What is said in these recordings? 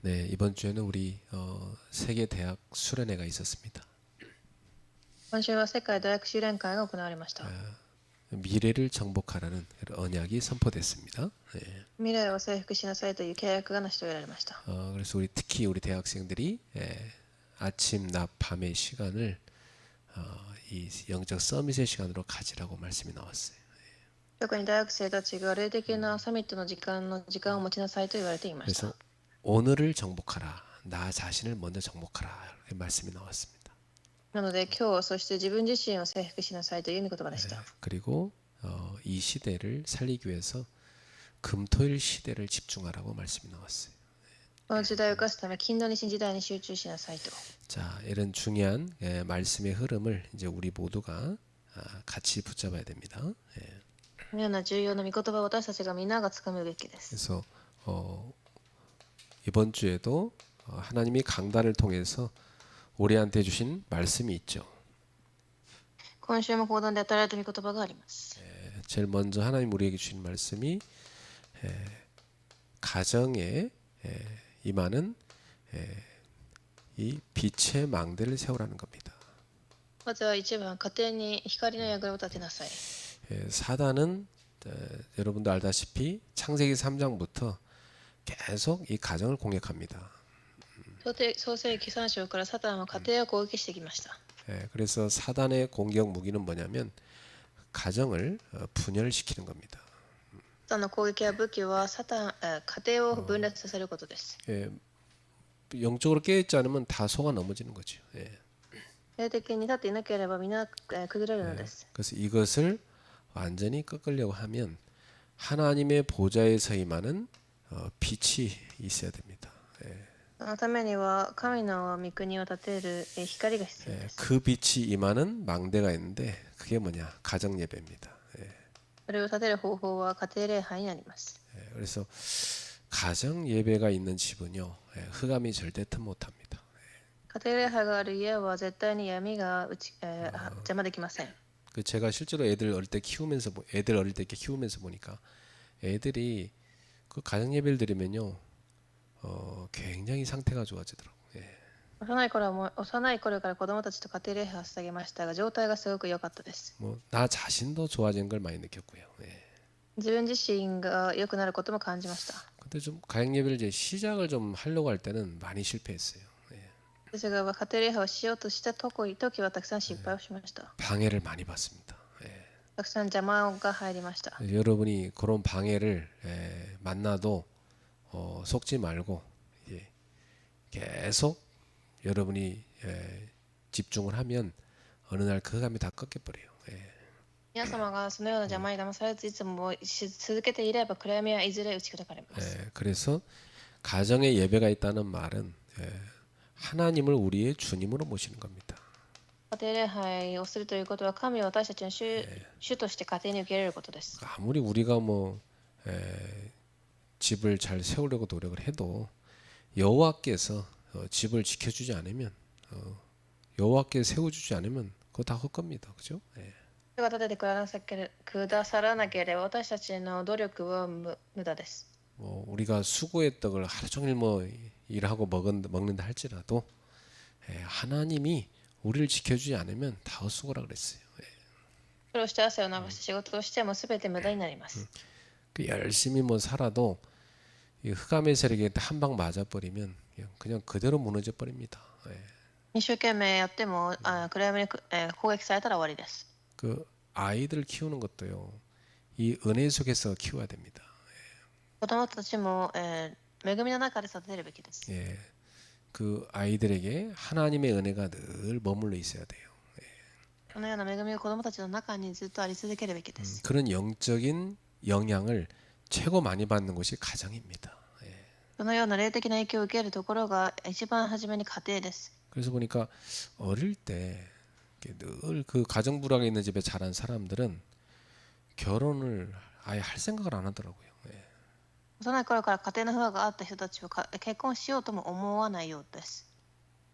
네, 이번 주에는 우리 세계 대학 수련회가 있었습니다. 今週は世界大学修練会が行われました。 미래를 정복하라는 언약이 선포됐습니다. 네. 未来を征服しなさいという契約が成し遂げられました。 그래서 특히 우리 대학생들이 아침, 낮, 밤의 시간을 이 영적 서밋의 시간으로 가지라고 말씀이 나왔어요. 特に大学生たちが霊的なサミットの時間を持ちなさいと言われていました。 그래서 오늘을 정복하라. 나 자신을 먼저 정복하라. 이렇게 말씀이 나왔습니다. なので今日そして自分自身を征服しなさいという御言葉でした。 그리고 이 시대를 살리기 위해서 금토일 시대를 집중하라고 말씀이 나왔어요. この時代を生かすため金土日時代に集中しなさいと。 자, 이런 중요한 말씀의 흐름을 이제 우리 모두가 같이 붙잡아야 됩니다. このような重要な御言葉を私たちが皆がつかむべきです。 그래서 이번 주에도 하나님이 강단을 통해서 우리한테 주신 말씀이 있죠. 今週も講談で与えられた御言葉があります。 제일 먼저 하나님 우리에게 주신 말씀이 가정에 임하는 이 빛의 망대를 세우라는 겁니다. まずは一番家庭に光の櫓を立てなさい。 사단은 여러분도 알다시피 창세기 3장부터 계속 이 가정을 공격합니다. 創世記3章からサタンは家庭を攻撃してきました。 그래서 사단의 공격 무기는 뭐냐면 가정을 분열시키는 겁니다. サタンの攻撃や武器は家庭を分裂させることです。 영적으로 깨어있지 않으면 다 속아 넘어지는 거죠. 霊的に立っていなければ皆崩れるのです。 그래서 이것을 완전히 꺾으려고 하면 하나님의 보좌에서 임하는 빛이 있어야 됩니다. そのためには神の御国を立てる光が必要です。 그 빛이 임하는 망대가 있는데 그게 뭐냐? 가정 예배입니다. それを立てる方法は家庭礼拝になります。 그래서 가정 예배가 있는 집은요 흑암이 절대 틈 못합니다. 家庭礼拝がある家は絶対に闇が邪魔できません。 제가 실제로 애들 어릴 때 이렇게 키우면서 보니까 애들이 그 가정 예배를 드리면요 굉장히 상태가 좋아지더라고요. 幼い頃から子供たちと家庭礼拝を捧げましたが状態がすごく良かったです。 나 자신도 좋아지는 걸 많이 느꼈고요. 自分自身が良くなることも感じました。 근데 좀 가정 예배를 이제 시작을 좀 하려고 할 때는 많이 실패했어요. ですが家庭礼拝をしようとした時はたくさん失敗をしました。 방해를 많이 받습니다. たくさん邪魔が入りました。 여러분이 그런 방해를 만나도 속지 말고 계속 여러분이 집중을 하면 어느 날 그 감이 다 꺾여버려요. 皆様がそのような邪魔に騙されずいつもし続けていれば暗闇はいずれ打ち砕かれます。 그래서 가정에 예배가 있다는 말은 하나님을 우리의 주님으로 모시는 겁니다. 家庭礼拝をするということは神を私たちの主として家庭に受け入れることです。 아무리 우리가 집을 잘 세우려고 노력을 해도 여호와께서 집을 지켜주지 않으면 여호와께 세워주지 않으면 그거 다 헛겁니다. 그죠? 主が立ててくださらなければ私たちの努力は無駄です。 우리가 수고의 떡을 하루 종일 일하고 먹는다 할지라도 하나님이 우리를 지켜주지 않으면 다 헛수고라 그랬어요. 苦労して汗を流して仕事をしても全て無駄になります。 열심히 살아도 이 흑암의 세력에 한 방 맞아버리면 그냥 그대로 무너져 버립니다. 一生懸命やっても暗闇に攻撃されたら終わりです。 그 아이들 키우는 것도요. 이 은혜 속에서 키워야 됩니다. 子供たちも恵みの中で育てるべきです。 그 아이들에게 하나님의 은혜가 늘 머물러 있어야 돼요. このような恵みが子供たちの中にずっとあり続けるべきです。 그런 영적인 영향을 최고 많이 받는 곳이 가정입니다. このような霊的な影響を受けるところが一番初めに家庭です。 그래서 보니까 어릴 때 늘 그 가정 불화가 있는 집에 자란 사람들은 결혼을 아예 할 생각을 안 하더라고요. 幼い頃から家庭の不和があった人たちは結婚しようとも思わないようです。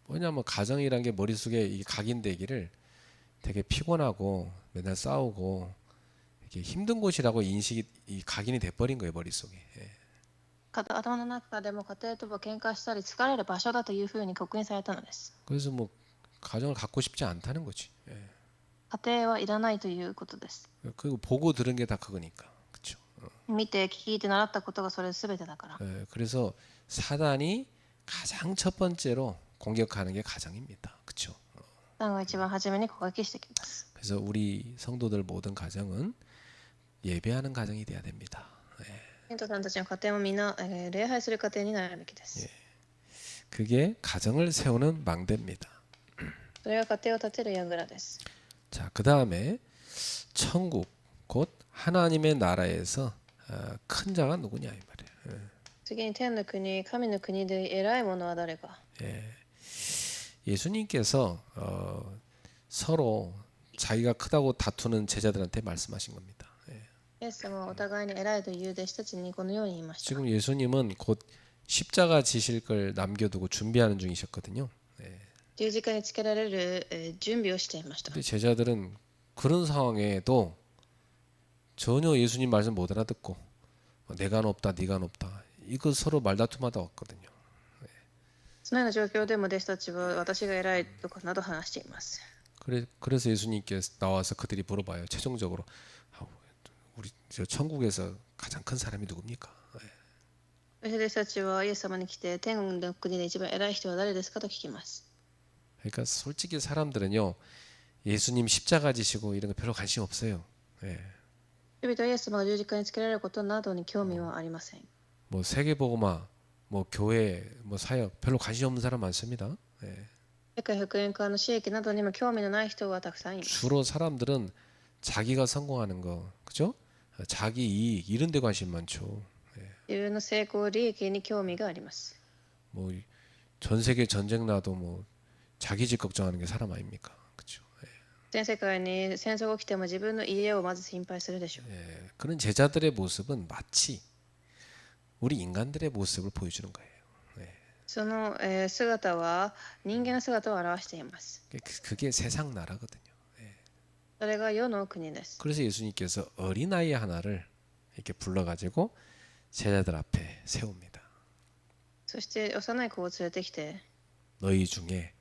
뭐냐면 가정이란 게 머릿속에 이 각인되기를 되게 피곤하고 맨날 싸우고 이렇게 힘든 곳이라고 인식이 이 각인이 돼버린 거예요 머릿속에. 頭の中でも家庭とは喧嘩したり疲れる場所だというふうに刻印されたのです。 그래서 뭐 가정을 갖고 싶지 않다는 거지. 예. 家庭はいらないということです。 그리고 보고 들은 게 다 그거니까. 그렇죠. 見て聞いて習ったことがそれ全てだから。 예. 그래서 사단이 가장 첫 번째로 공격하는 게 가정입니다. 그렇죠. サタンが一番初めに攻撃してきます。 그래서 우리 성도들 모든 가정은 예배하는 가정이 돼야 됩니다. 예. 信徒さんたちの家庭もみんな、礼拝する家庭になるべきです。 그게 가정을 세우는 망대입니다. それが家庭を建てる櫓です。 자, 그 다음에 천국 곧 하나님의 나라에서 큰 자가 누구냐 이 말이에요. 次に天の国、神の国で偉い者は誰か。 예수님께서 서로 자기가 크다고 다투는 제자들한테 말씀하신 겁니다. イエス様はお互いに偉いという弟子たちにこのように言いました。 지금 예수님은 곧 십자가 지실 걸 남겨두고 준비하는 중이셨거든요. 十字架につけられる、準備をしていました。 근데 제자들은 그런 상황에도 전혀 예수님 말씀 못 알아듣고 내가 높다 네가 높다 이거 서로 말다툼하다 왔거든요. そのような状況でも弟子たちは私が偉いとかなど話しています。 그래서 예수님께서 나와서 그들이 물어봐요. 최종적으로 우리 저 천국에서 가장 큰 사람이 누굽니까? そして弟子たちはイエス様に来て天国の国で一番偉い人は誰ですかと聞きます。 그러니까 솔직히 사람들은요 예수님 십자가 지시고 이런 거 별로 관심 없어요. 人々はイエス様が十字架につけられることなどに興味はありません。 뭐 세계복음화, 뭐 교회, 뭐 사역 별로 관심 없는 사람 많습니다. 世界福音化の私益などにも興味のない人はたくさんいます。 주로 사람들은 자기가 성공하는 거, 그죠? 자기 이익 이런 데 관심 많죠. 自分の成功利益に興味があります。 뭐 전 세계 전쟁 나도 뭐 자기 집 걱정하는 게 사람 아닙니까? 그렇죠. 全世界に戦争が起きても自分の家をまず心配するでしょう。 그런 제자들의 모습은 마치 우리 인간들의 모습을 보여주는 거예요. その、姿は人間の姿を表しています。 그게 세상 나라거든요. それが世の国です。 그래서 예수님께서 어린아이 하나를 이렇게 불러가지고 제자들 앞에 세웁니다. そして幼い子を連れてきて 너희 중에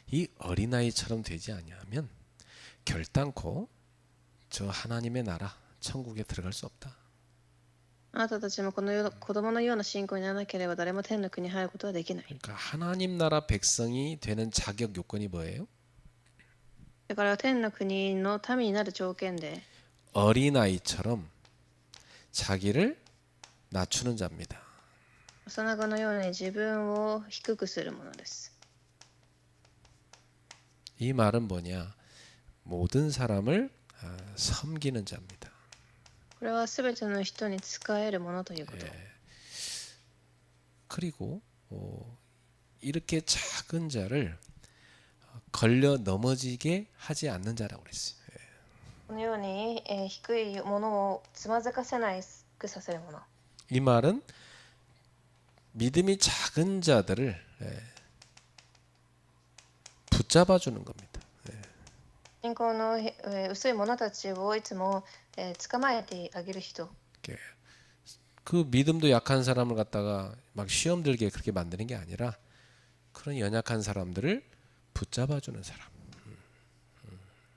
이 어린아이처럼 되지 아니하면 결단코 저 하나님의 나라 천국에 들어갈 수 없다. あなたたちもこの世子供のような信仰にならなければ誰も天の国に入ることはできない。 그러니까 하나님 나라 백성이 되는 자격 요건이 뭐예요? だから天の国の民になる条件で 어린아이처럼 자기를 낮추는 자입니다. 幼子のように自分を低くするものです。 이 말은 뭐냐? 모든 사람을 섬기는 자입니다. これはすべての人に仕えるものということ。 그리고 이렇게 작은 자를 걸려 넘어지게 하지 않는 자라고 그랬어요. このように、低いものをつまずかせないくさせるもの。 이 말은 믿음이 작은 자들을 붙잡아 주는 겁니다. 信仰の、薄い者たちをいつも、捕まえてあげる人。 그 믿음도 약한 사람을 갖다가 막 시험 들게 그렇게 만드는 게 아니라 그런 연약한 사람들을 붙잡아 주는 사람.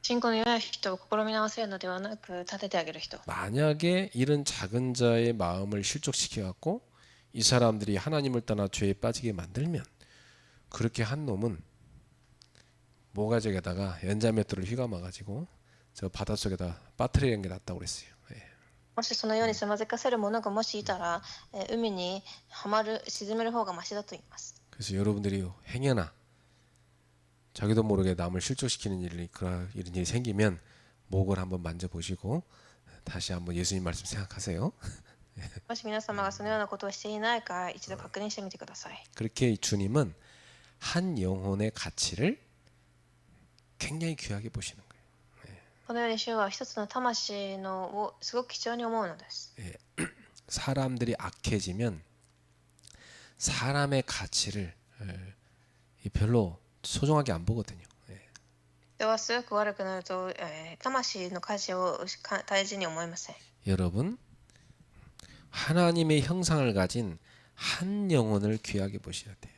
信仰の弱い人を試み直せるのではなく立ててあげる人。 만약에 이런 작은 자의 마음을 실족시켜 갖고 이 사람들이 하나님을 떠나 죄에 빠지게 만들면 그렇게 한 놈은 모가지에다가 연자맷돌을 휘감아 가지고 저 바닷속에다 빠뜨리는 게 낫다고 그랬어요. もしそのようにつまずかせる者がもしいたら、海にはまる沈める方がマシだと言います。 그래서 여러분들이 행여나 자기도 모르게 남을 실족시키는 이런 일이 생기면 목을 한번 만져보시고 다시 한번 예수님 말씀 생각하세요. もし皆様がそのようなことをしていないか一度確認してみてください。 그렇게 주님은 한 영혼의 가치를 굉장히 귀하게 보시는 거예요. このように主は一つの魂のをすごく貴重に思うのです。 사람들이 악해지면 사람의 가치를 별로 소중하게 안 보거든요. 人はすごく悪くなると、魂の価値を大事に思いません。 여러분 하나님의 형상을 가진 한 영혼을 귀하게 보셔야 돼요.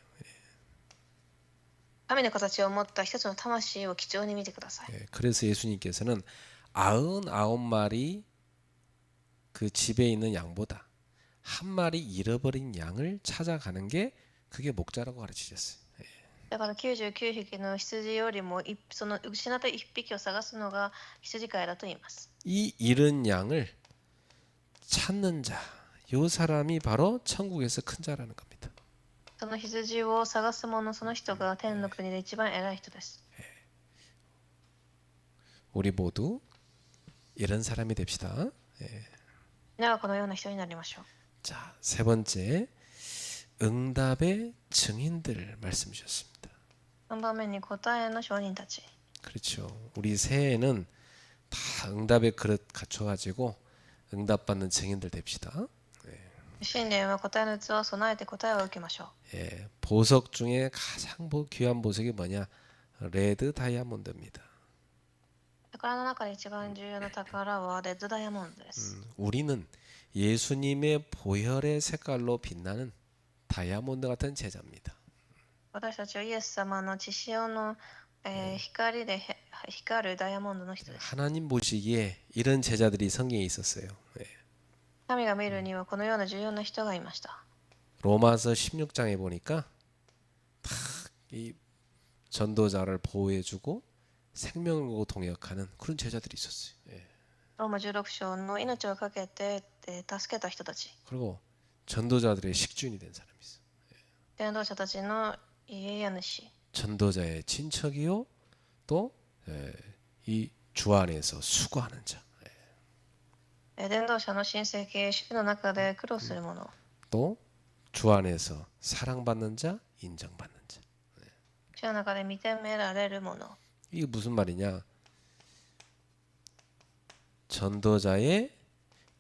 神の形を持った一つの魂を貴重に見てください。 그래서 예수님께서는 99마리 그 집에 있는 양보다 한 마리 잃어버린 양을 찾아가는 게 그게 목자라고 가르치셨어요. だから99匹の羊よりもその失った1匹を探すのが羊飼いだと言います。 이 잃은 양을 찾는 자, 요 사람이 바로 천국에서 큰 자라는 겁니다. その羊を探す者、その人が天の国で一番偉い人です。 우리 모두 이런 사람이 됩시다. 皆はこのような人になりましょう。 자, 세 번째 응답의 증인들 말씀 주셨습니다. 3番目に答えの証人たち。 그렇죠. 우리 새해에는 다 응답의 그릇 갖춰가지고 응답받는 증인들 됩시다. 新年は答えの器を備えて答えを受けましょう。 보석 중에 가장 귀한 보석이 뭐냐? 레드 다이아몬드입니다. 宝の中で一番重要な宝はレッドダイヤモンドです。 우리는 예수님의 보혈의 색깔로 빛나는 다이아몬드 같은 제자입니다. 私たちはイエス様の血潮の、光で光るダイヤモンドの人です。 하나님 보시기에 이런 제자들이 성경에 있었어요. 神が見るにはこのような重要な人がいました。 로마서 16장에 보니까 이 전도자를 보호해주고 생명을 걸고 동역하는 그런 제자들이 있었어요. ローマ16章の命をかけて、助けた人たち。 그리고 전도자들의 식주인이 된 사람이 있어요. 伝道者たちの家家主。 전도자의 친척이요, 또 이 주 안에서 수고하는 자, 伝道者の親戚、主の中で苦労する者。 또 주 안에서 사랑받는 자, 인정받는 자. 主の中で認められる者。 이게 무슨 말이냐? 전도자의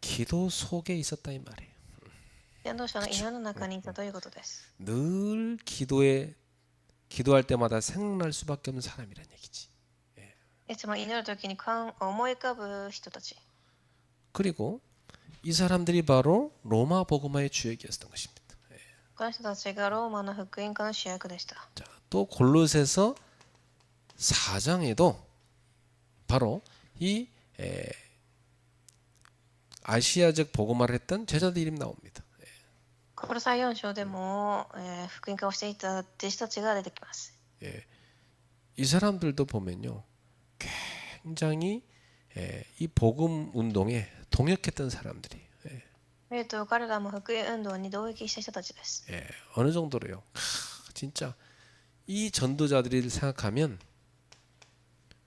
기도 속에 있었다 이 말이에요. 伝道者の祈りの中にいたということです。 늘 기도할 때마다 생각날 수밖에 없는 사람이란 얘기지. いつも祈るときに思い浮かぶ人たち。 그리고 이 사람들이 바로 로마 복음화의 주역이었던 것입니다. この人たちがローマの福音家の主役でした。 자, 또 골로새서 4장에도 바로 이 아시아적 복음화를 했던 제자들 이름 나옵니다. コロサイ4章でも、福音化をしていた弟子たちが出てきます。 이 사람들도 보면요, 굉장히 이 복음 운동에 동역했던 사람들이. 見ると彼らも福音運動に同益した人たちです。 어느 정도로요? 진짜 이 전도자들을 생각하면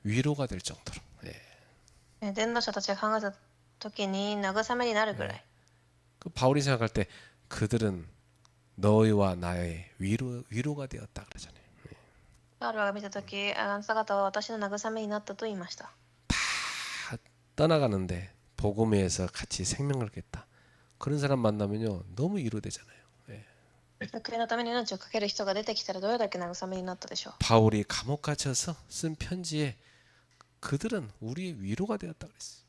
위로가 될 정도로. 伝道者たちが考えたときに慰めになるぐらい。 그 바울이 생각할 때 그들은 너희와 나의 위로가 되었다 그러잖아요. パウロが見たとき、あなた方は私の慰めになったと言いました。 다 떠나가는데 복음에서 같이 생명을 갖겠다. 그런 사람 만나면요 너무 위로되잖아요. 福音のために命をかける人が出てきたらどれだけ慰めになったでしょう。 바울이 감옥 갇혀서 쓴 편지에 그들은 우리의 위로가 되었다 그랬어요.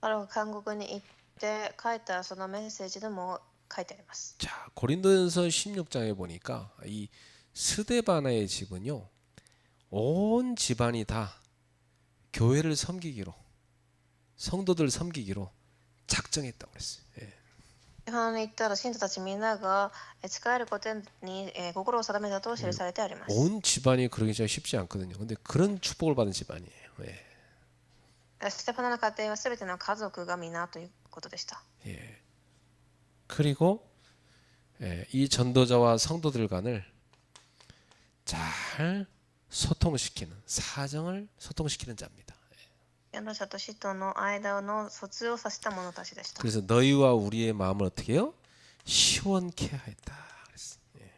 パウロが監獄に行って書いたそのメッセージでも書いてあります。 자, 고린도전서 16장에 보니까 이 스데바나의 집은요 온 집안이 다 교회를 섬기기로, 성도들 섬기기로 작정했다고 그랬어요. 日本に行ったら信徒たちみんなが使えることに心を定めたと記されてあります。 온 집안이 그러기 진짜 쉽지 않거든요. 근데 그런 축복을 받은 집안이에요. ステファノの家庭はすべての家族が皆ということでした。 그리고 이 전도자와 성도들 간을 잘 소통시키는, 사정을 소통시키는 자입니다. 伝道者と使徒の間の疎通をさせた者たちでした。 그래서 너희와 우리의 마음을 어떻게 해요? 시원케 하였다. 그랬어요.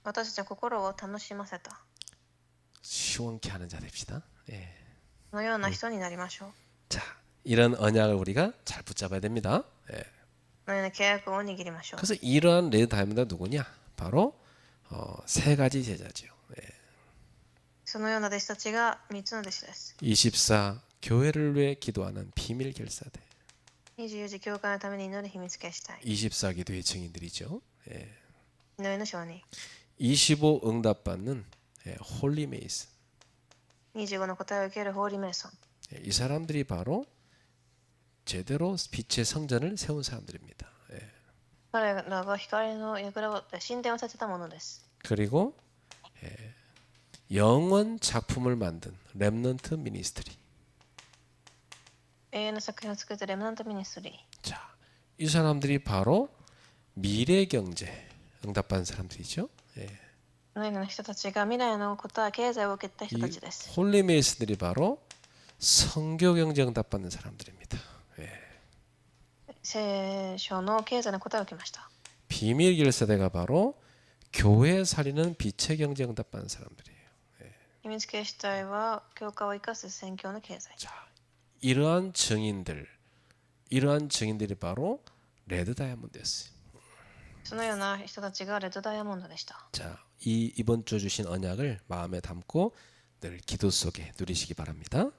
私たちは心を楽しませた。 시원케 하는 자 됩시다. このような人になりましょう。 자, 이런 언약을 우리가 잘 붙잡아야 됩니다. このような契約を握りましょう。 그래서 이러한 레드 다이아몬드가 누구냐? 바로 세 가지 제자지요. そのような弟子たちが3つの弟子です。 24 교회를 위해 기도하는 비밀 결사대. 24時教会のために祈る秘密決したい。 24기도의 증인들이죠. 祈りの証人。 25 응답받는 홀리메이스. 25の答えを受けるホーリーメイソン。 이 사람들이 바로 제대로 빛의 성전을 세운 사람들입니다. 彼らが光の櫓を神殿を建てたものです。 그리고 영원 작품을 만든 렘넌트 미니스트리. 永遠の作品を作ったレムナントミニストリー。 자, 이 사람들이 바로 미래 경제 응답받은 사람들이죠. このような人たちが未来のこと経済を受けた人たちです。 홀리메이스들이 바로 성교 경제 응답받는 사람들입니다. 聖書の経済の答えを受けました。 비밀 결사대가 바로 교회 살리는 빛의 경제 응답받는 사람들이에요. 秘密警視隊は教会を生かす宣教の経済。 자, 이러한 증인들이 바로 레드 다이아몬드였어요. そのような人たちがレッドダイヤモンドでした。 자, 이번 주 주신 언약을 마음에 담고 늘 기도 속에 누리시기 바랍니다.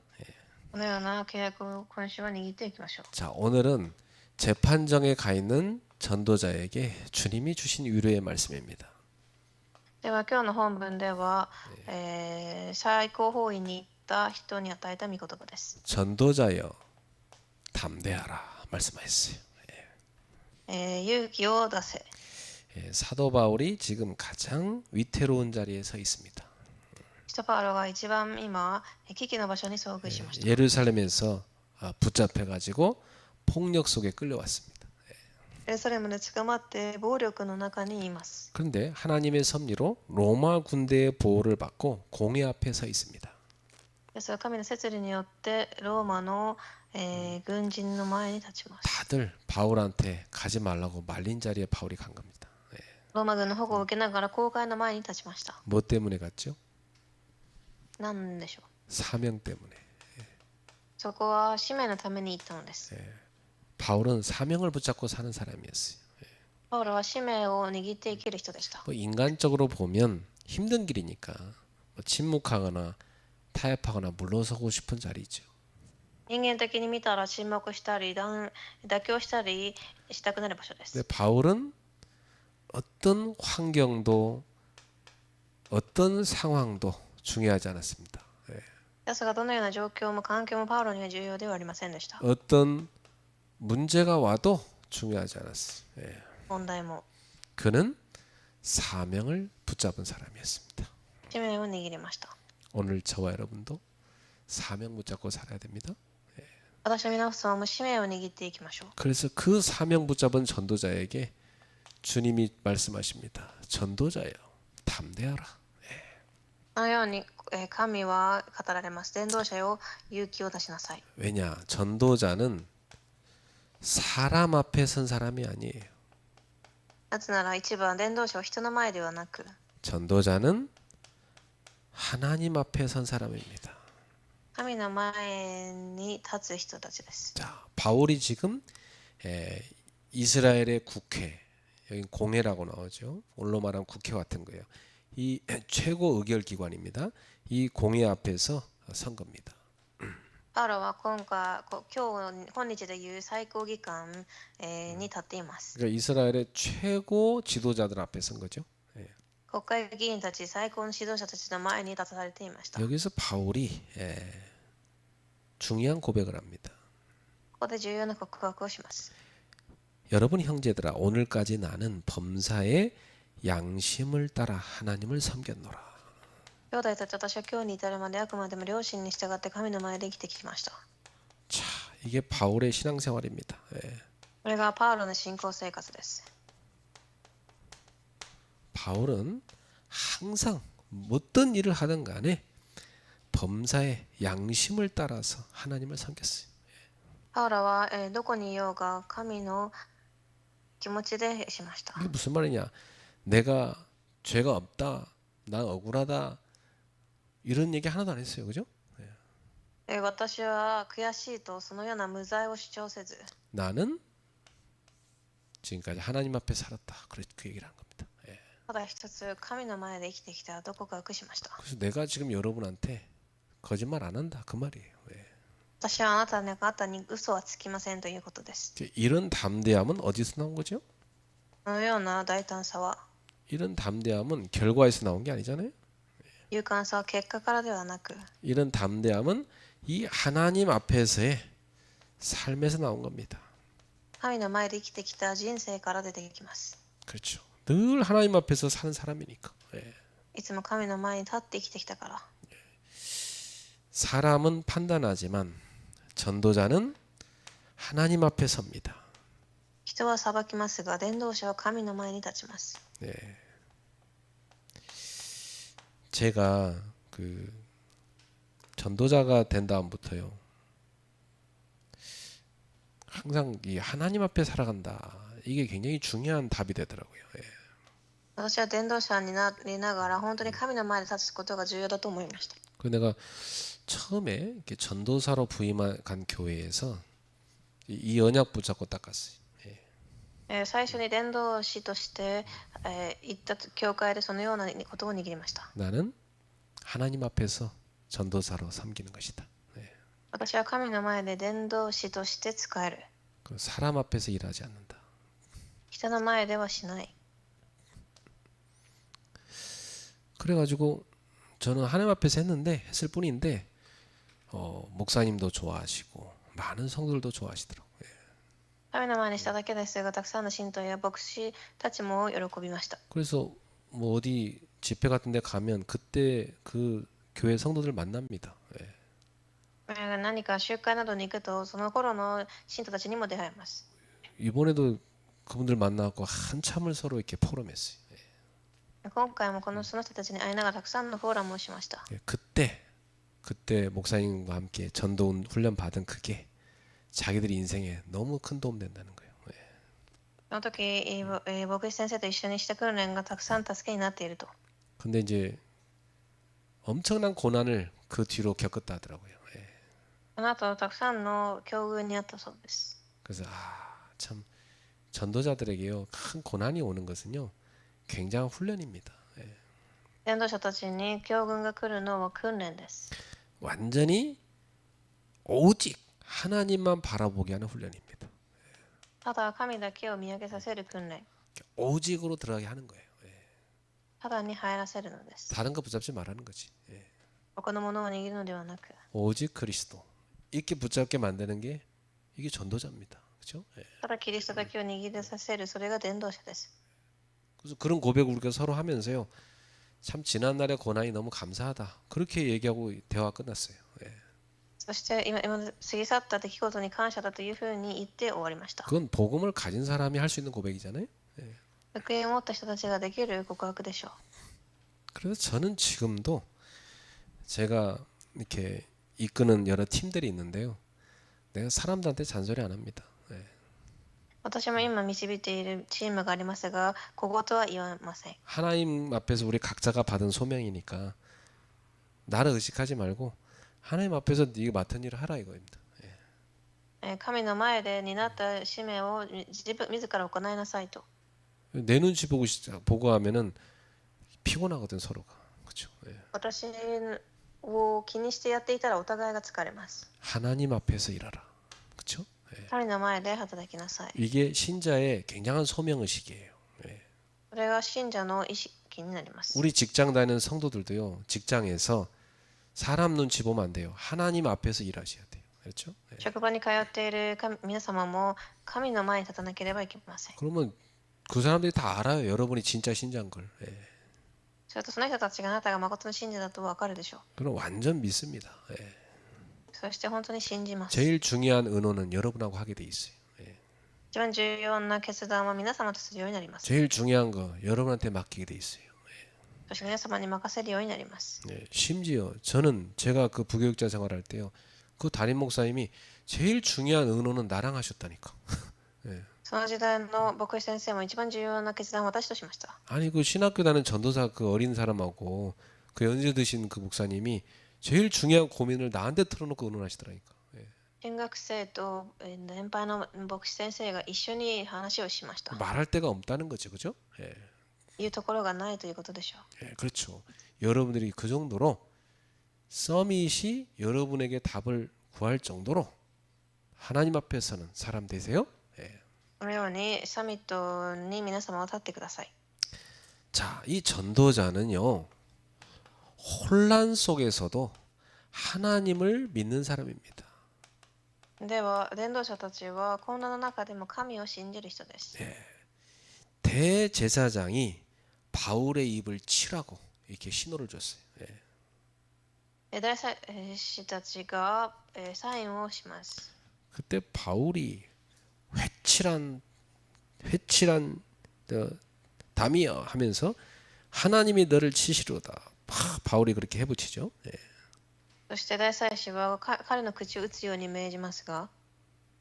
このような契約を今週は握っていきましょう。 자, 오늘은 재판정에 가 있는 전도자에게 주님이 주신 위로의 말씀입니다. では今日の本文では、最高法院に行った人に与えた御言葉です。 전도자여 담대하라 말씀하셨어요. 勇気を出せ。 사도 바울이 지금 가장 위태로운 자리에 서 있습니다. 使徒パウロが一番今危機の場所に遭遇しました。 예루살렘에서 붙잡혀 가지고 폭력 속에 끌려왔습니다. エルサレムで捕まって暴力の中にいます。 그런데 하나님의 섭리로 로마 군대의 보호를 받고 공회 앞에 서 있습니다. ですが神の摂理によってローマの、軍人の前に立ちます。 다들 바울한테 가지 말라고 말린 자리에 바울이 간 겁니다. ローマ軍の保護を受けながら公会の前に立ちました。 뭐 때문에 갔죠? 何でしょう。 사명 때문에. そこは使命のために行ったのです。 바울은 사명을 붙잡고 사는 사람이었어요. パウロは使命を握って生きる人でした。 뭐 인간적으로 보면 힘든 길이니까 뭐 침묵하거나 타협하거나 물러서고 싶은 자리죠. 人間的に見たら沈黙したり妥協したりしたくなる場所です。 근데 바울은 어떤 환경도 어떤 상황도 중요하지 않았습니다. ですがどのような状況も環境もパウロには重要ではありませんでした。 어떤 문제가 와도 중요하지 않았어요. 問題も 그는 사명을 붙잡은 사람이었습니다. 使命を握りました。 오늘 저와 여러분도 사명 붙잡고 살아야 됩니다. 私は皆さんも使命を握っていきましょう。 그래서 그 사명 붙잡은 전도자에게 주님이 말씀하십니다. 전도자여 담대하라. このように神は語られます。伝道者よ勇気を出しなさい。 왜냐? 전도자는 사람 앞에 선 사람이 아니에요. なぜなら一番伝道者は人の前ではなく 전도자는 하나님 앞에 선 사람입니다. 神の前に立つ人たちです。 자, 바울이 지금 이스라엘의 국회, 여기 공회라고 나오죠. 오늘로 말하면 국회 같은 거예요. 이 최고 의결 기관입니다. 이 공회 앞에서 선 겁니다. パウロは今日でいう最高議官、に立っています。 그러니까 이스라엘의 최고 지도자들 앞에 선 거죠. 国会議員たち最高の指導者たちの前に立たされていました。こ 여기서 바울이 중요한 고백을 합니다. こで重要な告白をします。 여러분 형제들아, 오늘까지 나는 범사의 양심을 따라 하나님을 섬겼노라. 兄弟たち、私は今日に至るまであくまでも良心に従って神の前で生きてきました。 자, 이게 바울의 신앙생활입니다. これがパウロの信仰生活です。 바울은 항상 어떤 일을 하든 간에 범사의 양심을 따라서 하나님을 섬겼어요. パウロは、どこにいようが神の気持ちでしました。 이게 무슨 말이냐? 내가 죄가 없다, 난 억울하다 이런 얘기 하나도 안 했어요, 그죠? 私は悔しいとそのような無罪を主張せず 나는 지금까지 하나님 앞에 살았다. 그 얘기를 한 겁니다. ただ一つ神の前で生きてきたと告白しました。 그래서 내가 지금 여러분한테 거짓말 안 한다 그 말이에요. 私はあなた方に嘘はつきませんということです。 이런 담대함은 어디서 나온 거죠? このような大胆さは、 이런 담대함은 결과에서 나온 게 아니잖아요. 勇敢さは結果からではなく、 이런 담대함은 이 하나님 앞에서의 삶에서 나온 겁니다. 神の前で生きてきた人生から出てきます。 그렇죠. 늘 하나님 앞에서 사는 사람이니까. 예. いつも神の前に立って生きてきたから。 사람은 판단하지만 전도자는 하나님 앞에 섭니다. 人は裁きますが、伝道者は神の前に立ちます。 네. 제가 그 전도자가 된 다음부터요. 항상 이 하나님 앞에 살아간다. 이게 굉장히 중요한 답이 되더라고요. 예. 私は伝道者になりながら、本当に神の前で立つことが重要だと思いました。 그 내가 처음에 이렇게 전도사로 부임한 교회에서 이 언약 붙잡고 닦았어요. 最初に伝道師として、行った教会でそのようなことを握りました。 나는 하나님 앞에서 전도사로 섬기는 것이다. 私は神の前で伝道師として使える。 그 사람 앞에서 일하지 않는다. 人の前ではしない。 그래가지고 저는 하나님 앞에서 했을 뿐인데 목사님도 좋아하시고 많은 성도들도 좋아하시더라고요. 神の前にしただけですが、たくさんの信徒や牧師たちも喜びました。 그래서 뭐 어디 집회 같은 데 가면 그때 그 교회 성도들 만납니다. 예. 何か集会などに行くと、その頃の信徒たちにも出会います。 이번에도 그분들 만나고 한참을 서로 이렇게 포럼했어요. 今回もその人たちに会いながらたくさんのフォーラムをしました。 예. 그때 목사님과 함께 전도 훈련 받은 그게 자기들 인생에 너무 큰 도움 된다는 거예요. 예. その時、牧師先生と一緒にした訓練がたくさん助けになっていると。 근데 이제 엄청난 고난을 그 뒤로 겪었다 하더라고요. 예. その後、たくさんの境遇にあったそうです。 그래서 참 전도자들에게요 큰 고난이 오는 것은요 굉장한 훈련입니다. 예. 伝道者たちに境遇が来るのは訓練です。 완전히 오직 하나님만 바라보게 하는 훈련입니다. ただ神だけを見上げさせる訓練。 오직으로 들어가게 하는 거예요. 예. ただに入らせるのです。 다른 거 붙잡지 말라는 거지. 예. 他のものを握るのではなく、 오직 그리스도 이렇게 붙잡게 만드는 게 이게 전도자입니다. 그렇죠? 예. ただキリストだけを握りさせる、それが伝道者です。 그래서 그런 고백을 우리가 서로 하면서요. 참 지난날의 고난이 너무 감사하다. 그렇게 얘기하고 대화가 끝났어요. 예. そして今過ぎ去った出来事に感謝だというふうに言って終わりました。 그건 복음을 가진 사람이 할 수 있는 고백이잖아요. 예. 福音を持った人たちができる告白でしょう。 그래서 저는 지금도 제가 이렇게 이끄는 여러 팀들이 있는데요. 내가 사람들한테 잔소리 안 합니다. 예. 私も今導いているチームがありますが、小言は言わません。 하나님 앞에서 우리 각자가 받은 소명이니까 나를 의식하지 말고 하나님 앞에서 네가 맡은 일을 하라 이거입니다. 예. 神の前で担った使命を自ら行いなさいと。 내 눈치 보고 하면은 피곤하거든 서로가. 그렇죠? 예. 私を気にしてやっていたらお互いが疲れます。 하나님 앞에서 일하라. 그렇죠? 예. 神の前で働きなさい。 이게 신자의 굉장한 소명의식이에요. 예. それが信者の意識になります。 우리 직장 다니는 성도들도요. 직장에서 사람 눈치 보면 안 돼요. 하나님 앞에서 일하셔야 돼요. 그렇죠? 예. 職場に通っている皆様も神の前に立たなければいけません。 그러면 그 사람들이 다 알아요. 여러분이 진짜 신자인 걸. 예. それとその人たちがあなたが誠の信者だと分かるでしょう。 그럼 완전 믿습니다. 예. そして本当に信じます。 제일 중요한 의논은 여러분하고 하게 돼 있어요. 예. 一番重要な決断は皆様とするようになります。 제일 중요한 거 여러분한테 맡기게 돼 있어요. そして皆様に任せるようになります。 예. 심지어 저는 제가 그 부교육자 생활할 때요. 그 담임 목사님이 제일 중요한 의논은 나랑 하셨다니까. 예. その時代の牧師先生も一番重要な決断を私としました。 아니 그 신학교 다니는 전도사 그 어린 사람하고 그 연세 드신 그 목사님이 제일 중요한 고민을 나한테 털어놓고 의논하시더라니까. 예. 進学生と年配の牧師先生が一緒に話をしました。 말할 데가 없다는 거죠, 그죠? 예. いうところがないということでしょう。 예, 그렇죠. 여러분들이 그 정도로 서밋이 여러분에게 답을 구할 정도로 하나님 앞에서는 사람 되세요. 예. このようにサミットに皆様は立ってください。 자, 이 전도자는요, 혼란 속에서도 하나님을 믿는 사람입니다. では伝道者たちは混乱の中でも神を信じる人です。 대제사장이 바울의 입을 치라고 이렇게 신호를 줬어요. 예. 大祭司たちがサインをします。 그때 바울이 회칠한 담이여 하면서 하나님이 너를 치시로다. 바울이 그렇게 해붙이죠. 예. そして大祭司は彼の口を打つように命じますが、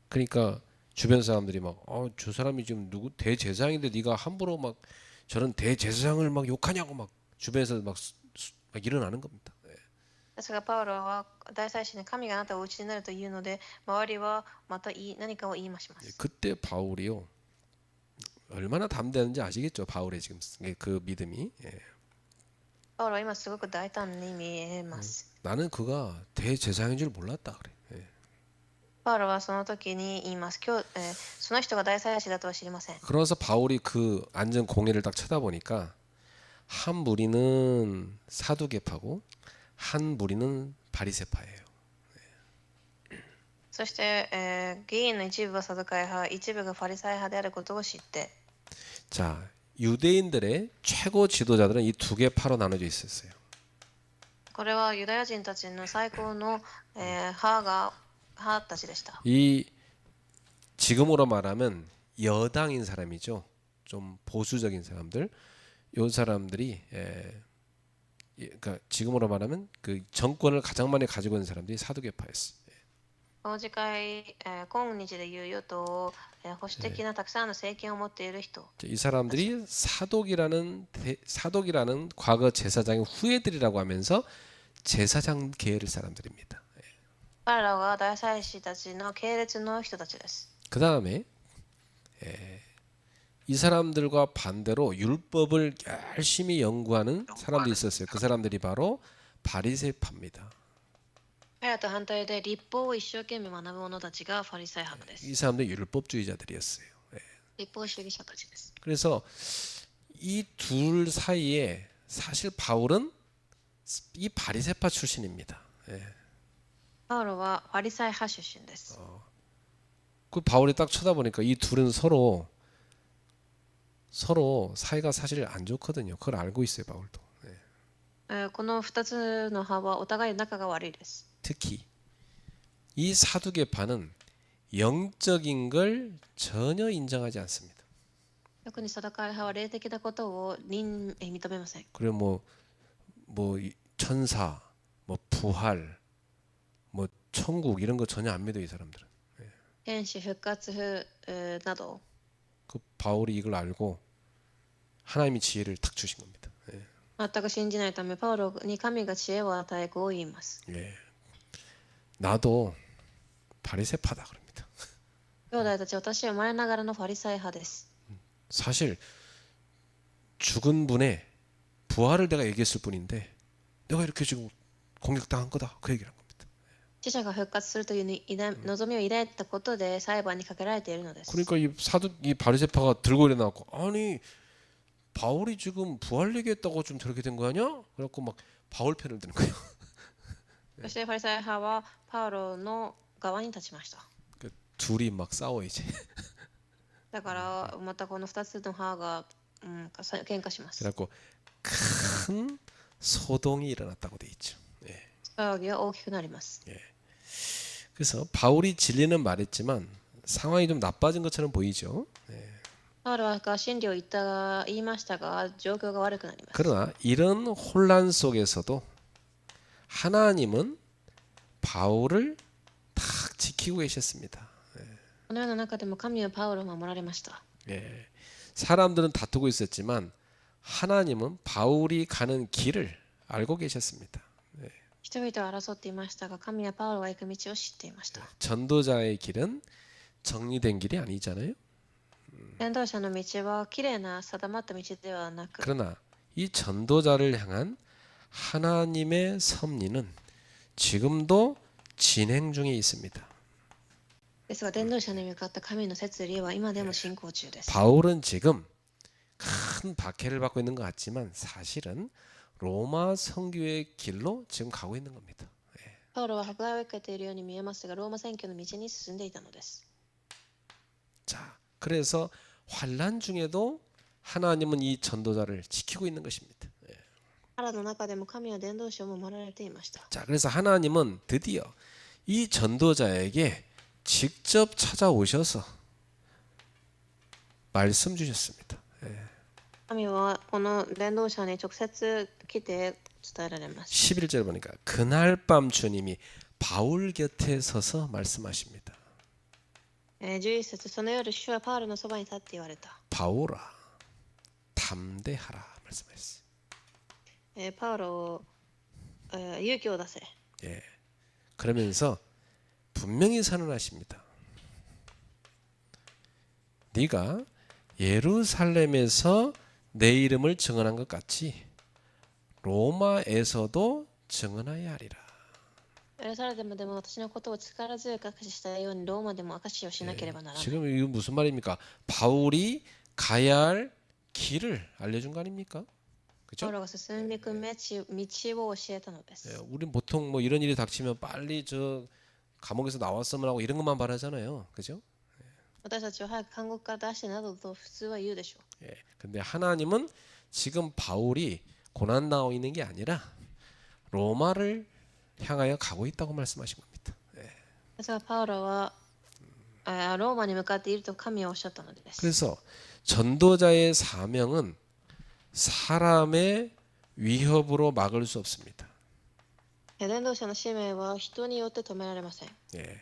그러니까 주변 사람들이 막, 저 사람이 지금 누구 대제사장인데 네가 함부로 막 저런 대제사장을 막 욕하냐고 막 주변에서 막 일어나는 겁니다. 예. ですがパウロは大祭司に神があなたをお打ちになるというので、周りはまた何かを言いましま 예, す。 그때 바울이요 얼마나 담대한지 아시겠죠? 바울의 지금 그 믿음이. 예. パウロは今すごく大胆に見えます。 나는 그가 대제사장인 줄 몰랐다 그래. 예. パウロはその時に言います。その人が大祭司だとは知りません。 그래서 바울이 그 앉은 공회를 딱 쳐다보니까 한 무리는 사두개파고 한 무리는 바리새파예요. そして、議員の一部はサドカイ派、一部がファリサイ派であることを知って、 자, 유대인들의 최고 지도자들은 이 두 개 파로 나눠져 있었어요. これはユダヤ人たちの最高の、派たちでした。 이 지금으로 말하면 여당인 사람이죠. 좀 보수적인 사람들. 요 사람들이 그러니까 지금으로 말하면 그 정권을 가장 많이 가지고 있는 사람들이 사두개파였어요. この次回、今日でいう与党、保守的なたくさんの政権を持っている人、 이 사람들이 사독이라는 과거 제사장의 후예들이라고 하면서 제사장 계열 사람들입니다. 彼らは大祭司たちの系列の人たちです。 그 다음에 이 사람들과 반대로 율법을 열심히 연구하는 사람들이 있었어요. 그 사람들이 바로 바리새파입니다. 彼らと反対で立法を一生懸命学ぶ者たちがファリサイ派です。 이 사람들이 율법주의자들이었어요. 立法主義者たちです。 그래서 이 둘 사이에 사실 바울은 이 바리새파 출신입니다. パウロはファリサイ派出身です。 그 바울이 딱 쳐다보니까 이 둘은 서로 사이가 사실 안 좋거든요. 그걸 알고 있어요, 바울도. この2つの派はお互い仲が悪いです。 특히 이 사두개파는 영적인 걸 전혀 인정하지 않습니다. 特にサダカイ派は霊的なことを認めません。 그리고 뭐 천사, 뭐 부활, 뭐 천국 이런 거 전혀 안 믿어 이 사람들은. 天使復活など 그 바울이 이걸 알고 하나님이 지혜를 탁 주신 겁니다. 全く信じないためパウロに神が知恵を与えこう言います。 나도 바리새파다 그럽니다. 兄弟たち、私は生まれながらのファリサイ派です。 사실 죽은 분의 부활을 내가 얘기했을 뿐인데 내가 이렇게 지금 공격당한 거다 그 얘기를 한 겁니다. 死者が復活するという望みを抱いたことで裁判にかけられているのです。 그러니까 이 바리새파가 들고 일어나고 아니 바울이 지금 부활 얘기했다고 좀 저렇게 된 거 아니야? 그래갖고 막 바울 편을 드는 거예요. そしてファリサイ派はパウロの側に立ちました。 그 둘이 막 싸워 이제. だからまたこの2つの派が、喧嘩します。 그래갖고 큰 소동이 일어났다고 돼 있죠. 騒ぎが大きくなります。 그래서 바울이 진리는 말했지만 상황이 좀 나빠진 것처럼 보이죠. パウロは真理を言いましたが状況が悪くなります。 그러나 이런 혼란 속에서도 하나님은 바울을 탁 지키고 계셨습니다. このような中でも神はパウロを守られました。 사람들은 다투고 있었지만 하나님은 바울이 가는 길을 알고 계셨습니다. 人々は争っていましたが神はパウロが行く道を知っていました。 전도자의 길은 정리된 길이 아니잖아요. 伝道者の道はきれいな定まった道ではなく、 그러나 이 전도자를 향한 하나님의 섭리는 지금도 진행 중에 있습니다. ですが伝道者に向かった神の摂理は今でも進行中です。 바울은 지금 큰 박해를 받고 있는 것 같지만 사실은 로마 선교의 길로 지금 가고 있는 겁니다. パウロは迫害を受けているように見えますが、ローマ選挙の道に進んでいたのです。 자, 그래서 환란 중에도 하나님은 이 전도자를 지키고 있는 것입니다. 腹の中でも神は伝道者を守られていました。 자, 그래서 하나님은 드디어 이 전도자에게 직접 찾아오셔서 말씀 주셨습니다. 神はこの伝道者に直接来て伝えられます。 11절 보니까 그날 밤 주님이 바울 곁에 서서 말씀하십니다. 11節、その夜主はパウロのそばに立って言われた。 바울아 담대하라 말씀하셨어요. パウロを、勇気を出せ。 예. 그러면서 분명히 선언하십니다. 네가 예루살렘에서 내 이름을 증언한 것 같이 로마에서도 증언하여야 하리라. エルサレムでも私のことを力強く証ししたようにローマでも証しをしなければならない。 지금 이거 무슨 말입니까? 바울이 가야 할 길을 알려준 거 아닙니까? パ 그죠? ウロが進んでいく道を教えたのです。 예, 우린 보통 뭐 이런 일이 닥치면 빨리 저 감옥에서 나왔으면 하고 이런 것만 바라잖아요. 그죠? 私たちは早く監獄から出してなどと普通は言うでしょう。 예. 근데 하나님은 지금 바울이 고난 당하고 있는 게 아니라 로마를 향하여 가고 있다고 말씀하신 겁니다. 예. ですがパウロは、ローマに向かっていると神はおっしゃったのです。 그래서 전도자의 사명은 사람의 위협으로 막을 수 없습니다. 伝道者の使命は人によって止められません。 예.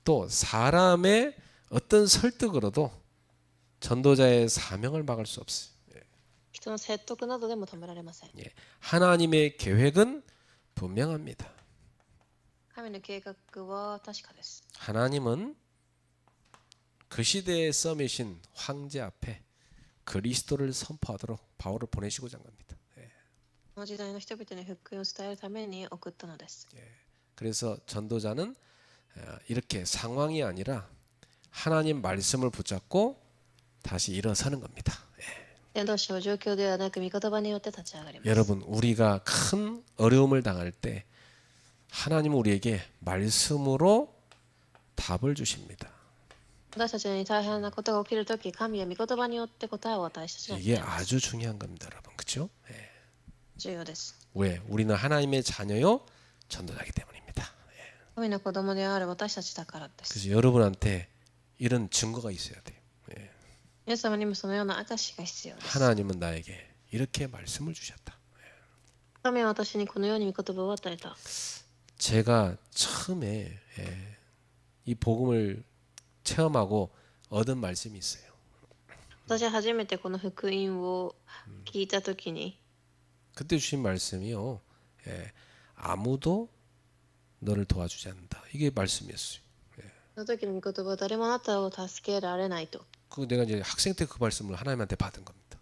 또 사람의 어떤 설득으로도 전도자의 사명을 막을 수 없어요. 人の説得などでも止められません。 예. 하나님의 계획은 분명합니다. 神の計画は確かです。 하나님은 그 시대의 썸이신 황제 앞에 그리스도를 선포하도록 바울을 보내시고자 한 겁니다. 예. この時代の人々に福音を伝えるために送ったのです。 그래서 전도자는 이렇게 상황이 아니라 하나님 말씀을 붙잡고 다시 일어서는 겁니다. 伝道者は状況ではなく御言葉によって立ち上がります。 여러분 우리가 큰 어려움을 당할 때 하나님은 우리에게 말씀으로 답을 주십니다. 私たちに大変なことが起きるとき、神は御言葉によって答えを私たちに 이게 아주 중요한 겁니다, 여러분. 그렇죠? 重要です。 왜? 우리는 하나님의 자녀요 전도자이기 때문입니다. 神の子供である私たちだからです。 그래서 여러분한테 이런 증거가 있어야 돼요. 皆様にもそのような証が必要です。 하나님은 나에게 이렇게 말씀을 주셨다. 神は私にこのように御言葉を与えた。 제가 처음에 이 복음을 체험하고 얻은 말씀이 있어요. 私は初めてこの福音を聞いたときに、 그때 주신 말씀이요. 아무도 너를 도와주지 않는다. 이게 말씀이었어요. その時の御言葉は誰もあなたを助けられないと。 그 내가 이제 학생 때 그 말씀을 하나님한테 받은 겁니다.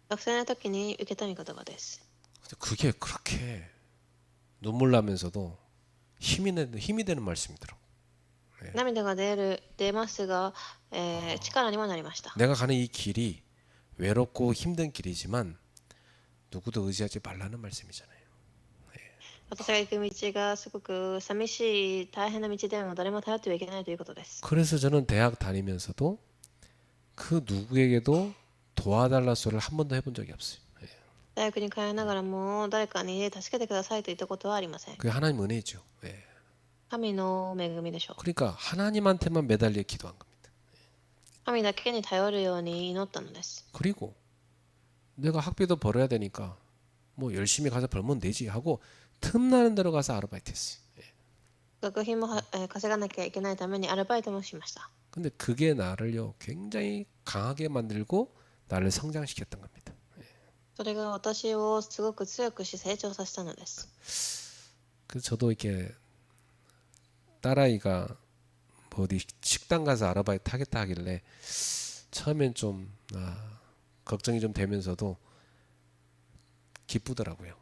学生の時に受けた御言葉です。 근데 그게 그렇게 눈물 나면서도 힘이 되는 말씀이더라고. 涙が出ますが、力にもなりました。 내가 가는 이 길이 외롭고 힘든 길이지만 누구도 의지하지 말라는 말씀이잖아요. 私が行く道がすごく寂しい大変な道でも誰も頼ってはいけないということです。 그래서 저는 대학 다니면서도 그 누구에게도 도와달라 소리를 한 번도 해본 적이 없어요. 大学に通いながらも誰かに助けてくださいと言ったことはありません。 그게 하나님 은혜죠. 神の恵みでしょう。 그러니까 하나님한테만 매달려 기도한 겁니다. 神だけに頼るように祈ったのです。 그리고 내가 학비도 벌어야 되니까 뭐 열심히 가서 벌면 되지 하고 틈나는 데로 가서 아르바이트 했어요. 学費も稼がなきゃいけないためにアルバイトもしました。 근데 그게 나를요 굉장히 강하게 만들고 나를 성장시켰던 겁니다. それが私をすごく強くし成長させたのです。 그래서 저도 이렇게 딸아이가 뭐 어디 식당 가서 아르바이트 하겠다 하길래 처음엔 좀 걱정이 좀 되면서도 기쁘더라고요.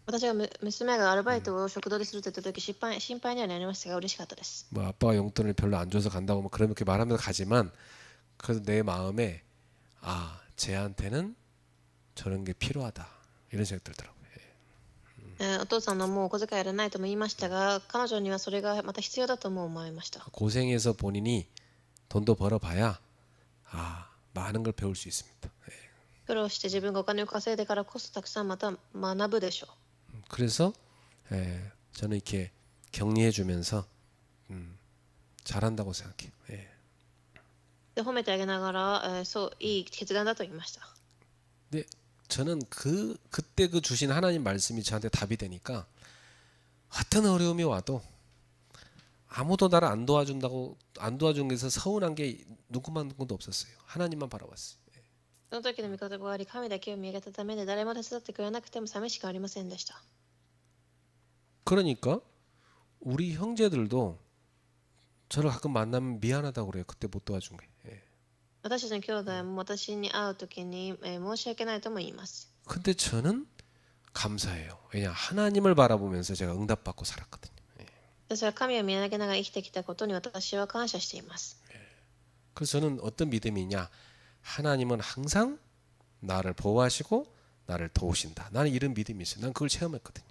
私が娘がアルバイトを食堂でするって言った時心配にはなりましたが嬉しかったです。 뭐 아빠가 용돈을 별로 안 줘서 간다고 뭐 그렇게 말하면서 가지만 그래도 내 마음에 아 쟤한테는 저런 게 필요하다 이런 생각 들더라고요. お父さんのもうお小遣いいらないとも言いましたが、彼女にはそれがまた必要だとも思いました。 고생해서 본인이 돈도 벌어봐야 아 많은 걸 배울 수 있습니다. 苦労して自分がお金を稼いでからこそたくさんまた学ぶでしょう。 그래서 저는 이렇게 격려해주면서 잘한다고 생각해요. で褒めてあげながら、そういい決断だと言いました。 근데 저는 그때 그 주신 하나님 말씀이 저한테 답이 되니까 어떤 어려움이 와도 아무도 나를 안 도와준다고 안 도와준 게서 서운한 게 누구도 없었어요. 하나님만 바라봤어요. その時の御言葉があり、神だけを見上げたためで誰も手伝ってくれなくても寂しくありませんでした。 그러니까 우리 형제들도 저를 가끔 만나면 미안하다고 그래요. 그때 못 도와준 게. 私たちの兄弟も私に会う時に、申し訳ないとも言います。 근데 저는 감사해요. 왜냐 하나님을 바라보면서 제가 응답받고 살았거든요. 私は神を見上げながら生きてきたことに私は感謝しています。 그래서 저는 어떤 믿음이냐 하나님은 항상 나를 보호하시고 나를 도우신다. 나는 이런 믿음이 있어요. 난 그걸 체험했거든요.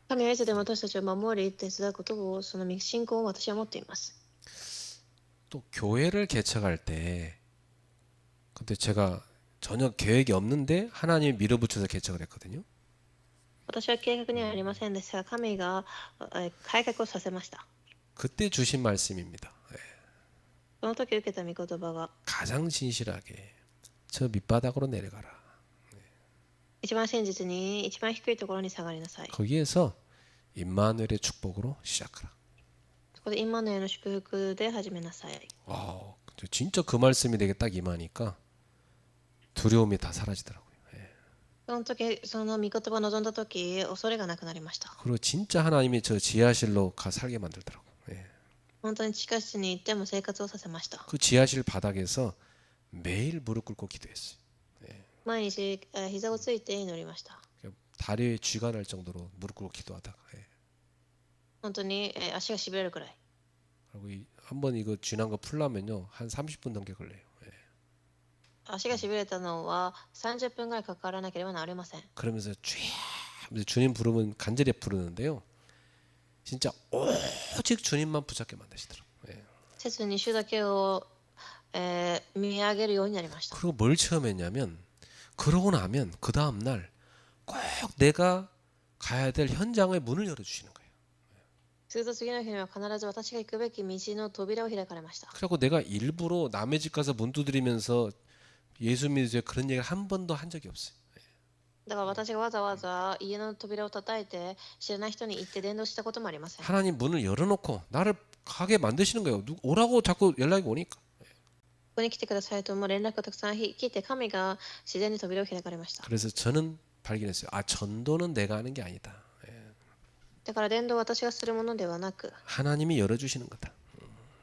神はいつでも私たちを守り手伝うことを、その信仰を私は持っています。 또 교회를 개척할 때 근데 제가 전혀 계획이 없는데 하나님이 밀어붙여서 개척을 했거든요. 私は計画にはありませんでしたが、神が改革をさせました。 그때 주신 말씀입니다. その時受けた御言葉が、 가장 진실하게 저 밑바닥으로 내려가라. 一番真実に一番低いところに下がりなさい。 거기에서 임마누엘의 축복으로 시작하라. そこでインマヌエルの祝福で始めなさい。 진짜 그 말씀이 내게 딱 임하니까 두려움이 다 사라지더라고요. その時、その御言葉を望んだ時、恐れがなくなりました。 그리고 진짜 하나님이 저 지하실로 가 살게 만들더라고요. 本当に地下室に行っても生活をさせました。 그 지하실 바닥에서 매일 무릎 꿇고 기도했어요. 毎日、膝をついて祈りました。 다리에 쥐가 날 정도로 무릎 꿇고 기도하다가 本当に、足がしびれるくらい。 그리고 한번 이거 쥐난 거 풀려면요 한 30분 넘게 걸려요. 足がしびれたのは30分ぐらいかからなければなりません。 그러면서 주님 부르면 간절히 부르는데요. 진짜 오직 주님만 붙잡게 만드시더라고요. 切に主だけを、見上げるようになりました。 그리고 뭘 체험했냐면 그러고 나면 그 다음 날 꼭 내가 가야 될 현장의 문을 열어주시는 거예요. すると次の日には必ず私が行くべき道の扉を開かれました。 그래고 내가 일부러 남의 집 가서 문 두드리면서 예수 믿으세요 그런 얘기를 한 번도 한 적이 없어요. だから私がわざわざ家の扉を叩いて知らない人に行って伝道したこともありません。 하나님 문을 열어놓고 나를 가게 만드시는 거예요. 오라고 자꾸 연락이 오니까. ここに来てくださいとも連絡がたくさん来て神が自然に扉を開かれました。 그래서 저는 발견했어요. 아 전도는 내가 하는 게 아니다. だから伝道は私がするものではなく 하나님이 열어주시는 거다.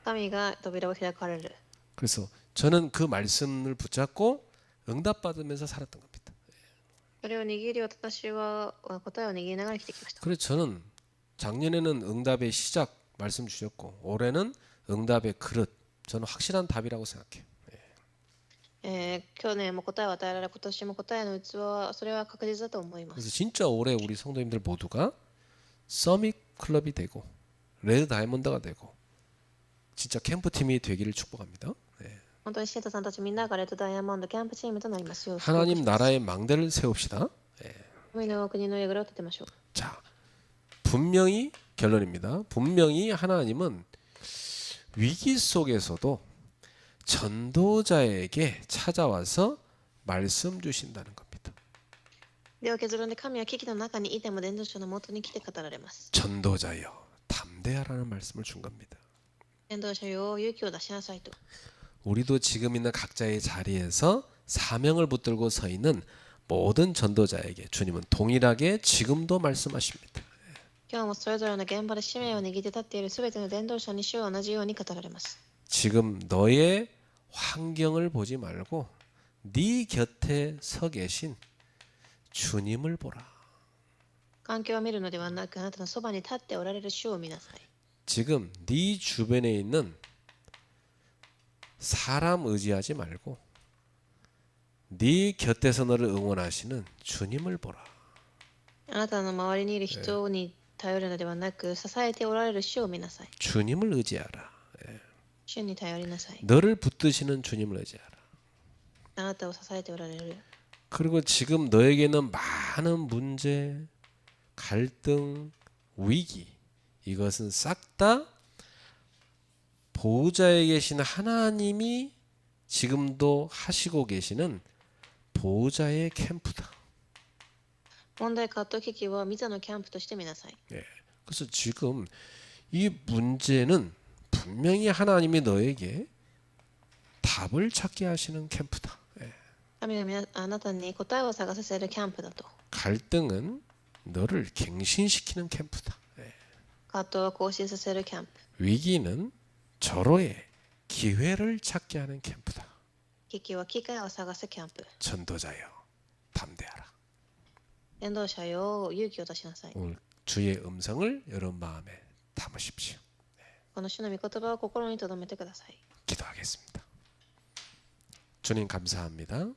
神が扉を開かれる。 그래서 저는 그 말씀을 붙잡고 응답받으면서 살았던 겁니다. それを握り私は答えを握りながら生きてきました。 그래서 저는 작년에는 응답의 시작 말씀 주셨고 올해는 응답의 그릇 저는 확실한 답이라고 생각해요. 去年も答えを与えられ、今年も答えの器はそれは確実だと思いま 그래서 す。 진짜 올해 우리 성도님들 모두가 서밋 클럽이 되고 레드 다이아몬드가 되고 진짜 캠프팀이 되기를 축복합니다. 本当にシェントさんたちみんながレッドダイヤモンドキャンプチームとなりますよう。 하나님 나라의 망대를 세웁시다. 神の国の櫓を立てましょう。 자, 분명히 결론입니다. 분명히 하나님은 위기 속에서도 전도자에게 찾아와서 말씀 주신다는 겁니다. では結論で神は危機の中にいても伝道者のもとに来て語られます。 전도자여 담대하라는 말씀을 준 겁니다. 伝道者よ勇気を出しなさいと。 우리도 지금 있는 각자의 자리에서 사명을 붙들고 서 있는 모든 전도자에게 주님은 동일하게 지금도 말씀하십니다. 今日もそれぞれの現場で使命を握って立っているすべての伝道者に主は同じように語られます。 지금 너의 환경을 보지 말고 네 곁에 서 계신 주님을 보라. 環境を見るのではなく、あなたのそばに立っておられる主を見なさい。 지금 네 주변에 있는 사람 의지하지 말고 네 곁에서 너를 응원하시는 주님을 보라. あなたの周りにいる人に頼るのではなく、支えておられる主を見なさい。 주님을 의지하라. 主に頼りなさい。 너를 붙드시는 주님을 의지하라. あなたを支えておられる。 그리고 지금 너에게는 많은 문제, 갈등, 위기 이것은 싹 다 보호자에 계신 하나님이 지금도 하시고 계시는 보호자의 캠프다. 問題、葛藤、危機はミザのキャンプとして見なさい。 그래서 지금 이 문제는 분명히 하나님이 너에게 답을 찾게 하시는 캠프다. 神があなたに答えを探させるキャンプだと。 갈등은 너를 갱신시키는 캠프다. 葛藤は更新させるキャンプ。 위기는 절호의 기회를 찾게 하는 캠프다. 危機は機会を探すキャンプ。 전도자여 담대하라. 伝道者よ、勇気を出しなさい。 오늘 주의 음성을 여러분 마음에 담으십시오. この主の御言葉を心に留めてください。 기도하겠습니다. 주님 감사합니다.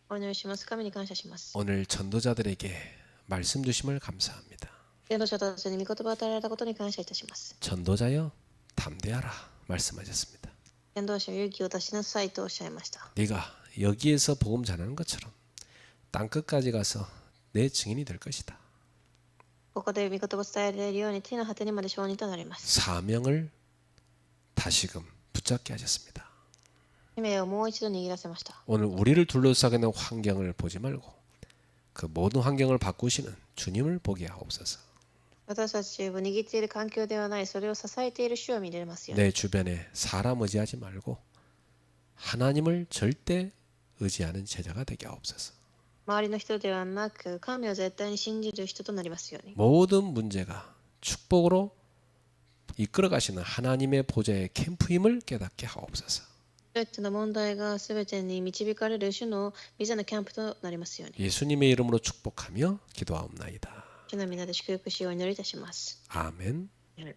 お祈りします。神に感謝します。 오늘 전도자들에게 말씀 주심을 감사합니다. 伝道者たちに御言葉を与えられたことに感謝いたします。 전도자여 담대하라 말씀하셨습니다. 伝道者勇気を出しなさいとおっしゃいました。 네가 여기에서 복음 전하는 것처럼 땅 끝까지 가서 내 증인이 될 것이다. ここで御言葉を伝えられるように地の果てにまで証人となります。 사명을 다시금 붙잡게 하셨습니다. 使命をもう一度握らせました。 오늘 우리를 둘러싸게 있는 환경을 보지 말고 그 모든 환경을 바꾸시는 주님을 보게 하옵소서. 私たちを握っている環境ではない、それを支えている主を見れますように。 내 주변에 사람 의지하지 말고 하나님을 절대 의지하는 제자가 되게 하옵소서. 周りの人ではなく、神を絶対に信じる人となりますように。 모든 문제가 축복으로 이끌어 가시는 하나님의 보좌의 캠프임을 깨닫게 하옵소서. すべての問題がすべてに導かれる主のビザのキャンプとなりますように。 예수님의 이름으로 축복하며 기도하옵나이다. 主の皆で祝福しようお祈りいたします。 아멘. 아멘.